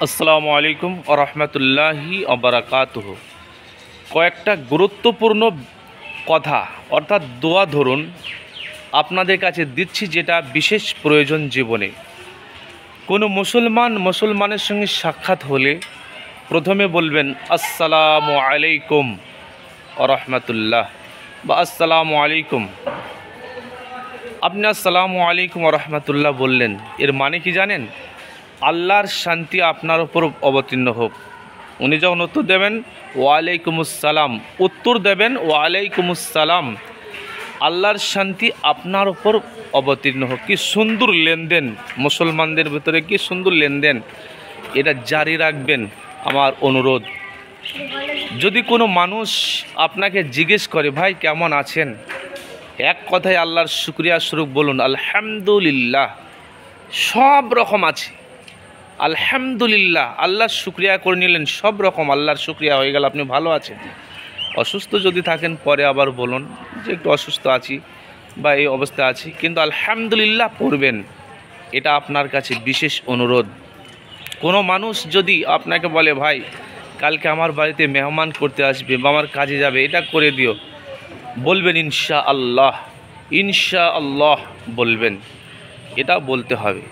আসসালামু আলাইকুম ওয়া রাহমাতুল্লাহি ওয়া বারাকাতুহু। কয়েকটা গুরুত্বপূর্ণ কথা অর্থাৎ দোয়া ধরুন আপনাদের কাছে দিচ্ছি, যেটা বিশেষ প্রয়োজন জীবনে। কোনো মুসলমানের সঙ্গে সাক্ষাৎ হলে প্রথমে বলবেন আসসালামু আলাইকুম ওয়া রাহমাতুল্লাহ বা আসসালামু আলাইকুম। আপনি আসসালামু আলাইকুম ওয়া রাহমাতুল্লাহ বললেন, এর মানে কি জানেন? আল্লাহর শান্তি আপনার উপর অবতীর্ণ হোক। উনি যখন উত্তর দেবেন ওয়ালাইকুমুসসালাম, উত্তর দেবেন ওয়ালাইকুমুসসালাম, আল্লাহর শান্তি আপনার উপর অবতীর্ণ হোক। কি সুন্দর লেনদেন, মুসলমানদের ভিতরে কি সুন্দর লেনদেন, এটা জারি রাখবেন আমার অনুরোধ। যদি কোনো মানুষ আপনাকে জিজ্ঞেস করে ভাই কেমন আছেন, এক কথায় আল্লাহর শুকরিয়া স্বরূপ বলুন আলহামদুলিল্লাহ। সব রকম আছে আলহামদুলিল্লাহ, আল্লাহর শুকরিয়া করে নিলেন, সব রকম আল্লাহর শুকরিয়া হয়ে গেল, আপনি ভালো আছেন। অসুস্থ যদি থাকেন পরে আবার বলুন যে একটু অসুস্থ আছি বা এই অবস্থা আছি, কিন্তু আলহামদুলিল্লাহ পড়বেন। এটা আপনার কাছে বিশেষ অনুরোধ। কোনো মানুষ যদি আপনাকে বলে ভাই কালকে আমার বাড়িতে মেহমান করতে আসবে বা আমার কাজে যাবে, এটা করে দিও, বলবেন ইনশাআল্লাহ, ইনশাআল্লাহ বলবেন। এটা বলতে হবে।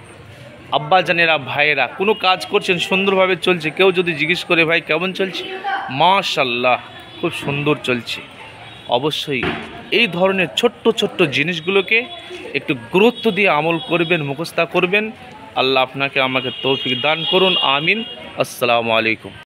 আব্বা জানেরা, ভাইয়েরা, কোনো কাজ করছেন সুন্দরভাবে চলছে, কেউ যদি জিজ্ঞেস করে ভাই কেমন চলছে, মাশাআল্লাহ খুব সুন্দর চলছে। অবশ্যই এই ধরনের ছোট্ট ছোট্ট জিনিসগুলোকে একটু গুরুত্ব দিয়ে আমল করবেন, মুখস্থ করবেন। আল্লাহ আপনাকে আমাকে তৌফিক দান করুন, আমিন। আসসালামু আলাইকুম।